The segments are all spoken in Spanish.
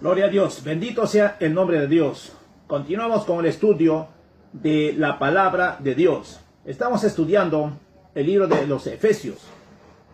Gloria a Dios, bendito sea el nombre de Dios. Continuamos con el estudio de la palabra de Dios. Estamos estudiando el libro de los Efesios.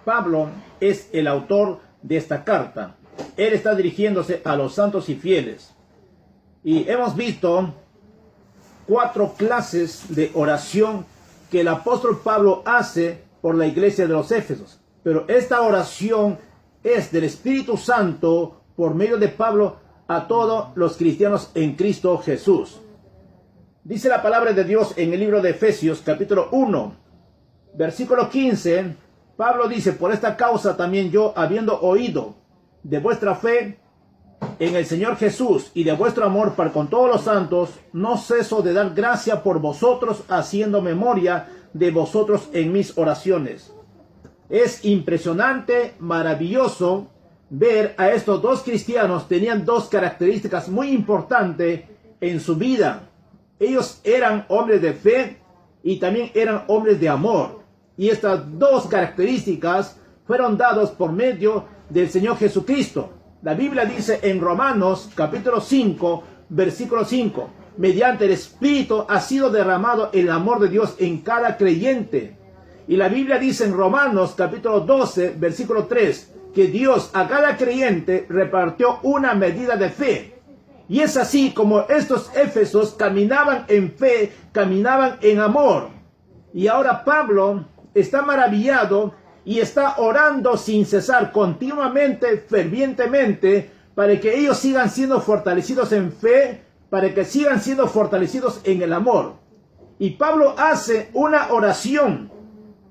Pablo es el autor de esta carta. Él está dirigiéndose a los santos y fieles. Y hemos visto 4 clases de oración que el apóstol Pablo hace por la iglesia de los Éfesos. Pero esta oración es del Espíritu Santo por medio de Pablo a todos los cristianos en Cristo Jesús. Dice la palabra de Dios en el libro de Efesios, capítulo 1, versículo 15. Pablo dice: por esta causa también yo, habiendo oído de vuestra fe en el Señor Jesús y de vuestro amor para con todos los santos, no ceso de dar gracia por vosotros, haciendo memoria de vosotros en mis oraciones. Es impresionante, maravilloso ver a estos dos cristianos. Tenían 2 características muy importantes en su vida. Ellos eran hombres de fe y también eran hombres de amor. Y estas 2 características fueron dadas por medio del Señor Jesucristo. La Biblia dice en Romanos capítulo 5, versículo 5, mediante el Espíritu ha sido derramado el amor de Dios en cada creyente. Y la Biblia dice en Romanos capítulo 12, versículo 3, que Dios a cada creyente repartió una medida de fe. Y es así como estos Éfesos caminaban en fe, caminaban en amor. Y ahora Pablo está maravillado y está orando sin cesar, continuamente, fervientemente, para que ellos sigan siendo fortalecidos en fe, para que sigan siendo fortalecidos en el amor. Y Pablo hace una oración.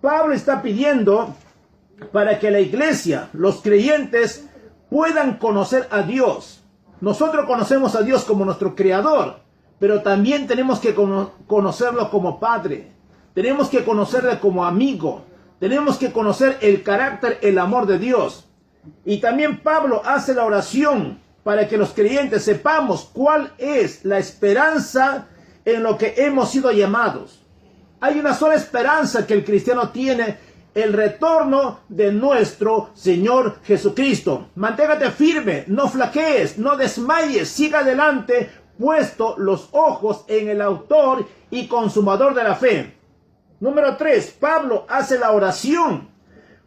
Pablo está pidiendo para que la iglesia, los creyentes, puedan conocer a Dios. Nosotros conocemos a Dios como nuestro Creador, pero también tenemos que conocerlo como Padre. Tenemos que conocerle como amigo. Tenemos que conocer el carácter, el amor de Dios. Y también Pablo hace la oración para que los creyentes sepamos cuál es la esperanza en lo que hemos sido llamados. Hay una sola esperanza que el cristiano tiene: el retorno de nuestro Señor Jesucristo. Manténgate firme, no flaquees, no desmayes, siga adelante, puesto los ojos en el autor y consumador de la fe. Número 3, Pablo hace la oración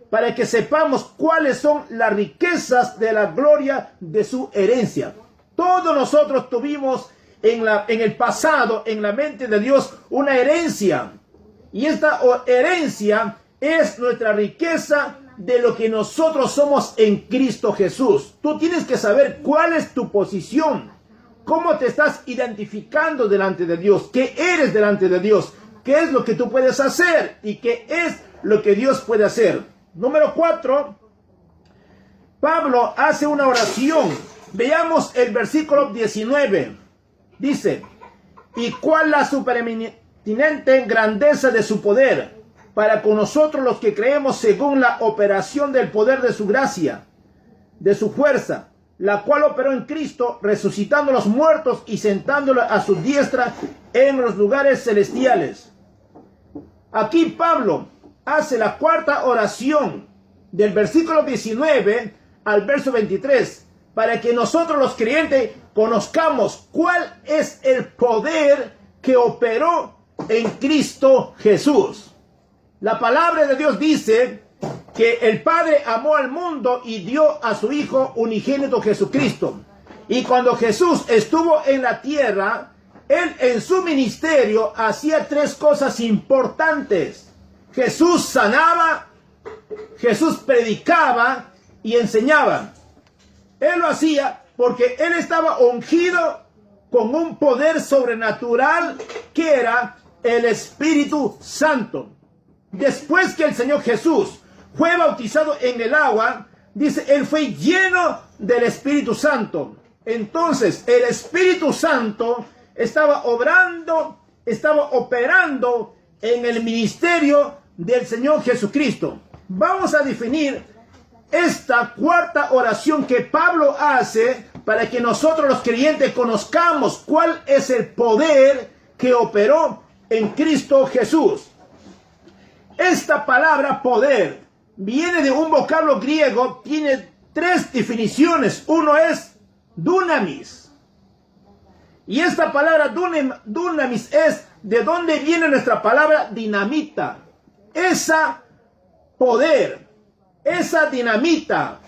para que sepamos cuáles son las riquezas de la gloria de su herencia. Todos nosotros tuvimos en el pasado, en la mente de Dios, una herencia. Y esta herencia es nuestra riqueza de lo que nosotros somos en Cristo Jesús. Tú tienes que saber cuál es tu posición, cómo te estás identificando delante de Dios, qué eres delante de Dios, qué es lo que tú puedes hacer y qué es lo que Dios puede hacer. Número 4, Pablo hace una oración. Veamos el versículo 19. Dice: y cuál la supereminente grandeza de su poder para con nosotros los que creemos, según la operación del poder de su gracia, de su fuerza, la cual operó en Cristo, resucitando a los muertos y sentándolo a su diestra en los lugares celestiales. Aquí Pablo hace la 4ª oración, del versículo 19 al verso 23, para que nosotros los creyentes conozcamos cuál es el poder que operó en Cristo Jesús. La palabra de Dios dice que el Padre amó al mundo y dio a su Hijo unigénito Jesucristo. Y cuando Jesús estuvo en la tierra, Él en su ministerio hacía 3 cosas importantes. Jesús sanaba, Jesús predicaba y enseñaba. Él lo hacía porque Él estaba ungido con un poder sobrenatural que era el Espíritu Santo. Después que el Señor Jesús fue bautizado en el agua, dice, Él fue lleno del Espíritu Santo. Entonces, el Espíritu Santo estaba obrando, estaba operando en el ministerio del Señor Jesucristo. Vamos a definir esta 4ª oración que Pablo hace para que nosotros los creyentes conozcamos cuál es el poder que operó en Cristo Jesús. Esta palabra poder viene de un vocablo griego, tiene 3 definiciones. Uno es dunamis. Y esta palabra dunamis es de donde viene nuestra palabra dinamita. Esa poder, esa dinamita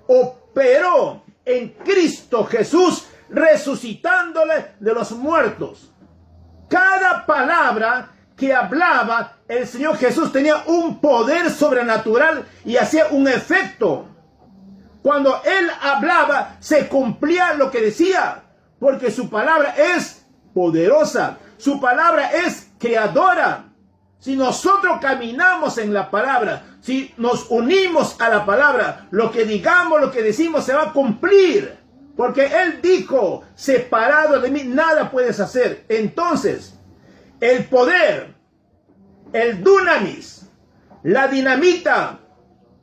operó en Cristo Jesús, resucitándole de los muertos. Cada palabra que hablaba el Señor Jesús tenía un poder sobrenatural y hacía un efecto. Cuando Él hablaba, se cumplía lo que decía, porque su palabra es poderosa, su palabra es creadora. Si nosotros caminamos en la palabra, si nos unimos a la palabra, lo que digamos, lo que decimos se va a cumplir. Porque Él dijo, separado de mí, nada puedes hacer. Entonces, el poder, el dunamis, la dinamita,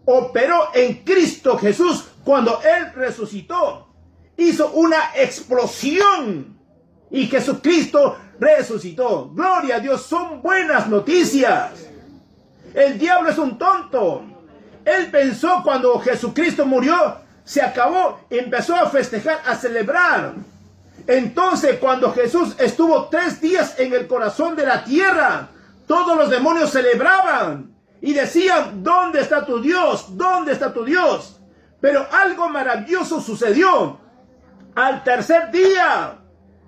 operó en Cristo Jesús cuando Él resucitó. Hizo una explosión y Jesucristo resucitó. Gloria a Dios, son buenas noticias. El diablo es un tonto. Él pensó cuando Jesucristo murió, se acabó, empezó a festejar, a celebrar. Entonces, cuando Jesús estuvo 3 días en el corazón de la tierra, todos los demonios celebraban y decían, ¿dónde está tu Dios? ¿Dónde está tu Dios? Pero algo maravilloso sucedió. Al 3er día,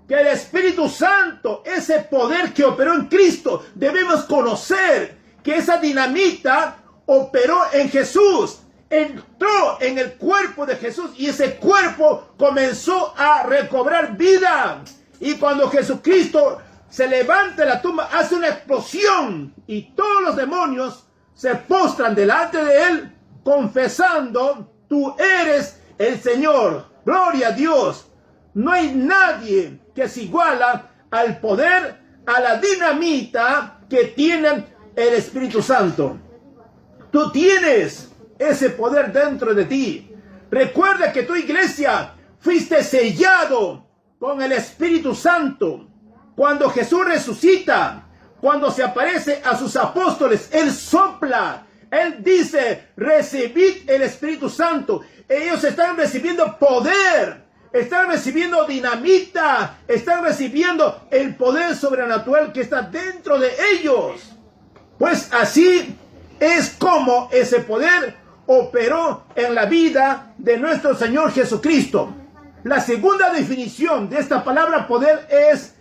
que el Espíritu Santo, ese poder que operó en Cristo, debemos conocer que esa dinamita operó en Jesús, entró en el cuerpo de Jesús y ese cuerpo comenzó a recobrar vida. Y cuando Jesucristo se levanta de la tumba, hace una explosión y todos los demonios se postran delante de Él, confesando, tú eres el Señor. Gloria a Dios. No hay nadie que se iguala al poder, a la dinamita que tiene el Espíritu Santo. Tú tienes ese poder dentro de ti. Recuerda que tu iglesia fuiste sellado con el Espíritu Santo. Cuando Jesús resucita, cuando se aparece a sus apóstoles, Él sopla. Él dice, recibid el Espíritu Santo. Ellos están recibiendo poder. Están recibiendo dinamita. Están recibiendo el poder sobrenatural que está dentro de ellos. Pues así es como ese poder operó en la vida de nuestro Señor Jesucristo. La segunda definición de esta palabra poder es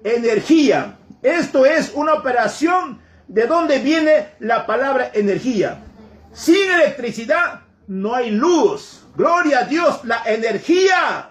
energía. Esto es una operación de donde viene la palabra energía. Sin electricidad no hay luz. Gloria a Dios, la energía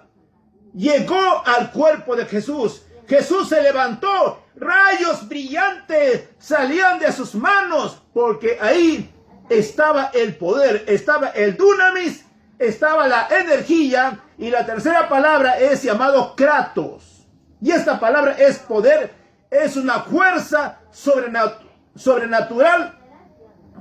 llegó al cuerpo de Jesús. Jesús se levantó, rayos brillantes salían de sus manos, porque ahí estaba el poder, estaba el dunamis, estaba la energía, y la tercera palabra es llamado kratos. Y esta palabra es poder, es una fuerza sobrenatural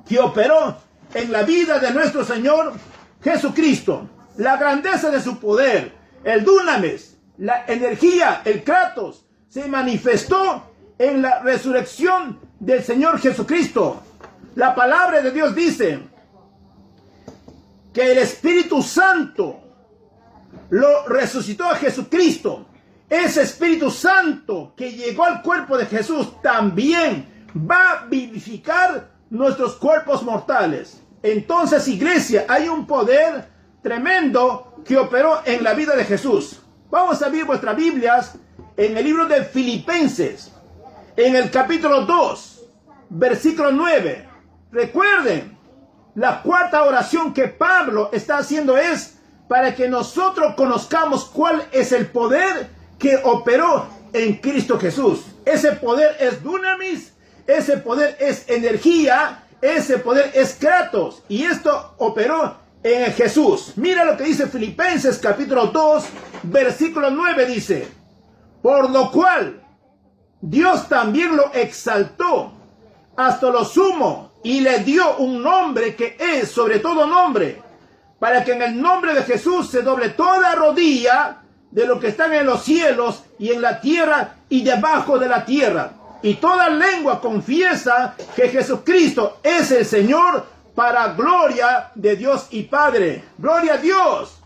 que operó en la vida de nuestro Señor Jesucristo. La grandeza de su poder, el dunamis, la energía, el kratos, se manifestó en la resurrección del Señor Jesucristo. La palabra de Dios dice que el Espíritu Santo lo resucitó a Jesucristo. Ese Espíritu Santo que llegó al cuerpo de Jesús también va a vivificar nuestros cuerpos mortales. Entonces, iglesia, hay un poder tremendo que operó en la vida de Jesús. Vamos a abrir vuestras Biblias en el libro de Filipenses, en el capítulo 2, versículo 9. Recuerden, la cuarta oración que Pablo está haciendo es para que nosotros conozcamos cuál es el poder que operó en Cristo Jesús. Ese poder es dunamis, ese poder es energía, ese poder es kratos, y esto operó en Jesús. Mira lo que dice Filipenses capítulo 2, versículo 9, dice: por lo cual Dios también lo exaltó hasta lo sumo y le dio un nombre que es sobre todo nombre, para que en el nombre de Jesús se doble toda rodilla de lo que están en los cielos y en la tierra y debajo de la tierra, y toda lengua confiesa que Jesucristo es el Señor, para gloria de Dios y Padre. Gloria a Dios.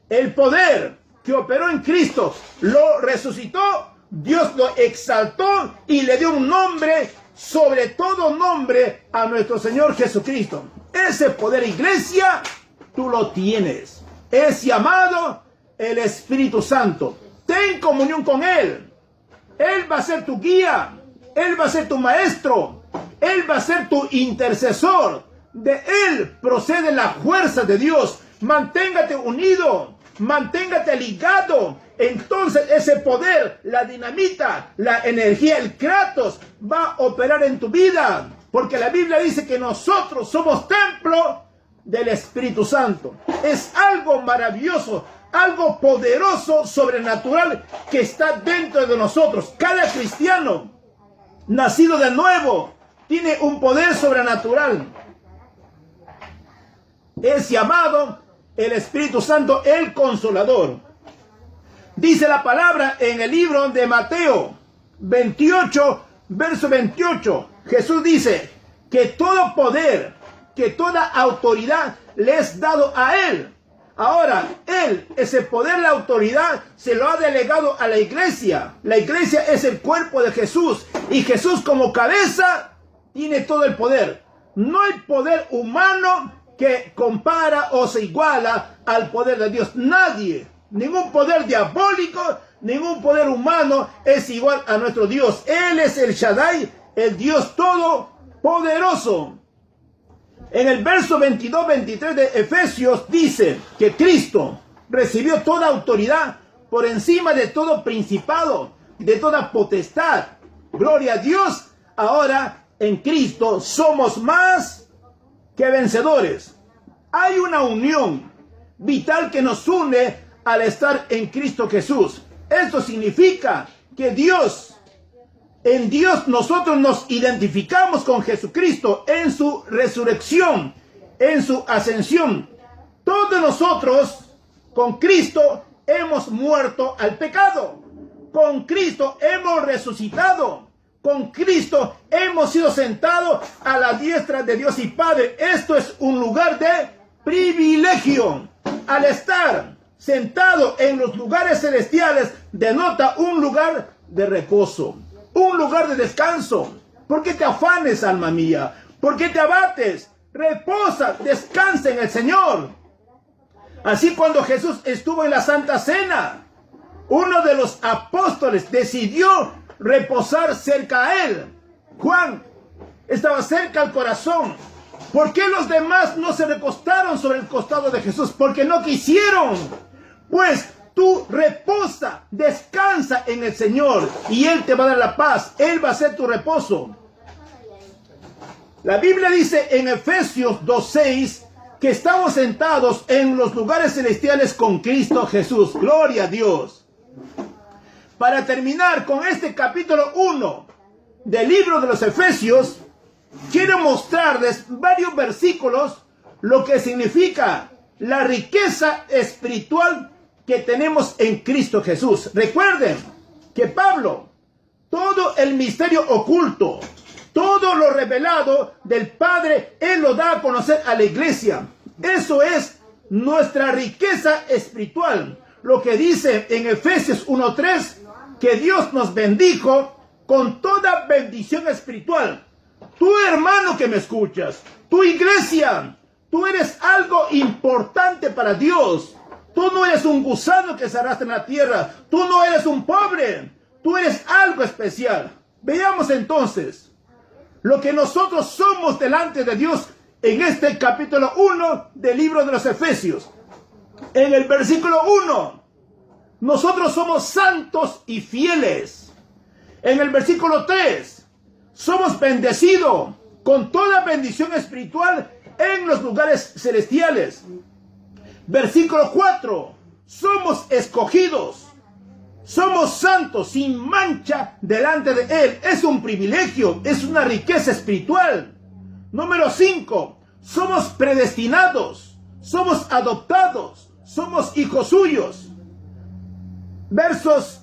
El poder que operó en Cristo, lo resucitó, Dios lo exaltó y le dio un nombre, sobre todo nombre, a nuestro Señor Jesucristo. Ese poder, iglesia, tú lo tienes. Es llamado el Espíritu Santo. Ten comunión con Él. Él va a ser tu guía. Él va a ser tu maestro. Él va a ser tu intercesor. De Él procede la fuerza de Dios. Manténgate unido. Manténgate ligado. Entonces ese poder, la dinamita, la energía, el kratos, va a operar en tu vida. Porque la Biblia dice que nosotros somos templo del Espíritu Santo. Es algo maravilloso, algo poderoso, sobrenatural, que está dentro de nosotros. Cada cristiano nacido de nuevo tiene un poder sobrenatural. Es llamado el Espíritu Santo, el Consolador. Dice la palabra en el libro de Mateo 28, verso 28. Jesús dice que todo poder, que toda autoridad le es dado a Él. Ahora, Él, ese poder, la autoridad, se lo ha delegado a la iglesia. La iglesia es el cuerpo de Jesús. Y Jesús como cabeza tiene todo el poder. No hay poder humano que compara o se iguala al poder de Dios. Nadie, ningún poder diabólico, ningún poder humano es igual a nuestro Dios. Él es el Shaddai, el Dios todopoderoso. En el verso 22-23 de Efesios dice que Cristo recibió toda autoridad por encima de todo principado, de toda potestad. Gloria a Dios. Ahora en Cristo somos más que vencedores. Hay una unión vital que nos une al estar en Cristo Jesús. Esto significa que en Dios nosotros nos identificamos con Jesucristo en su resurrección, en su ascensión. Todos nosotros con Cristo hemos muerto al pecado. Con Cristo hemos resucitado. Con Cristo hemos sido sentados a la diestra de Dios y Padre. Esto es un lugar de privilegio. Al estar sentado en los lugares celestiales denota un lugar de reposo, un lugar de descanso. ¿Por qué te afanes, alma mía? ¿Por qué te abates? Reposa, descansa en el Señor. Así cuando Jesús estuvo en la Santa Cena, uno de los apóstoles decidió reposar cerca a Él. Juan estaba cerca al corazón. ¿Por qué los demás no se recostaron sobre el costado de Jesús? Porque no quisieron. Pues tú reposa, descansa en el Señor y Él te va a dar la paz. Él va a ser tu reposo. La Biblia dice en Efesios 2:6 que estamos sentados en los lugares celestiales con Cristo Jesús. Gloria a Dios. Para terminar con este capítulo 1 del libro de los Efesios, quiero mostrarles varios versículos lo que significa la riqueza espiritual que tenemos en Cristo Jesús. Recuerden que Pablo, todo el misterio oculto, todo lo revelado del Padre, Él lo da a conocer a la iglesia. Eso es nuestra riqueza espiritual. Lo que dice en Efesios 1:3, que Dios nos bendijo con toda bendición espiritual. Tú, hermano que me escuchas, tu iglesia, tú eres algo importante para Dios. Tú no eres un gusano que se arrastra en la tierra. Tú no eres un pobre. Tú eres algo especial. Veamos entonces lo que nosotros somos delante de Dios en este capítulo 1 del libro de los Efesios. En el versículo 1, nosotros somos santos y fieles. En el versículo 3, somos bendecidos con toda bendición espiritual en los lugares celestiales. Versículo 4, somos escogidos. Somos santos sin mancha delante de Él. Es un privilegio, es una riqueza espiritual. Número 5, somos predestinados. Somos adoptados. Somos hijos suyos. Versos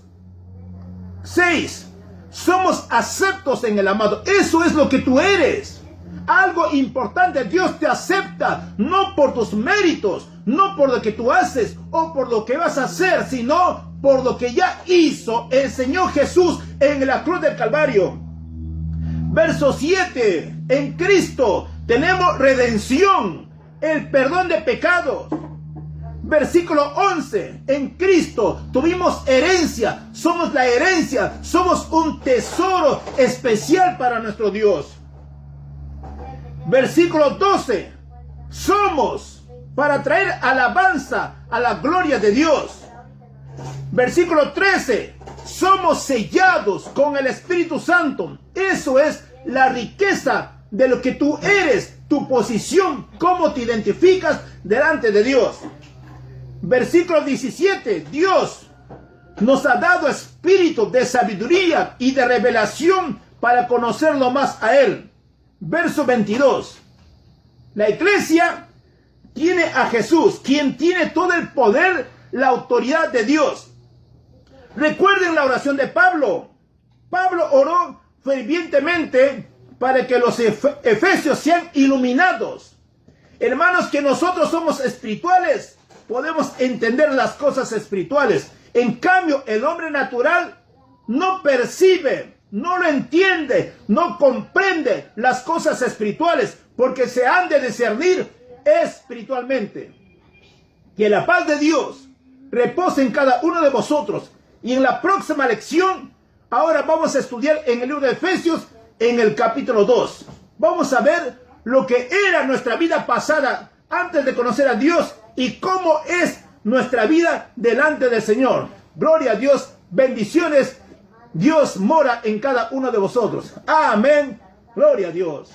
6, somos aceptos en el amado. Eso es lo que tú eres. Algo importante, Dios te acepta no por tus méritos, no por lo que tú haces o por lo que vas a hacer, sino por lo que ya hizo el Señor Jesús en la cruz del Calvario. Verso 7. En Cristo tenemos redención, el perdón de pecados. Versículo 11. En Cristo tuvimos herencia, somos la herencia, somos un tesoro especial para nuestro Dios. Versículo 12. Somos para traer alabanza a la gloria de Dios. Versículo 13. Somos sellados con el Espíritu Santo. Eso es la riqueza de lo que tú eres, tu posición, cómo te identificas delante de Dios. Versículo 17. Dios nos ha dado espíritu de sabiduría y de revelación para conocerlo más a Él. Verso 22. La iglesia tiene a Jesús, quien tiene todo el poder, la autoridad de Dios. Recuerden la oración de Pablo. Pablo oró fervientemente para que los efesios sean iluminados. Hermanos, que nosotros somos espirituales, podemos entender las cosas espirituales. En cambio, el hombre natural no percibe, no lo entiende, no comprende las cosas espirituales, porque se han de discernir espiritualmente. Que la paz de Dios repose en cada uno de vosotros. Y en la próxima lección, ahora vamos a estudiar en el libro de Efesios, en el capítulo 2. Vamos a ver lo que era nuestra vida pasada antes de conocer a Dios y cómo es nuestra vida delante del Señor. Gloria a Dios, bendiciones. Dios mora en cada uno de vosotros. Amén. Gloria a Dios.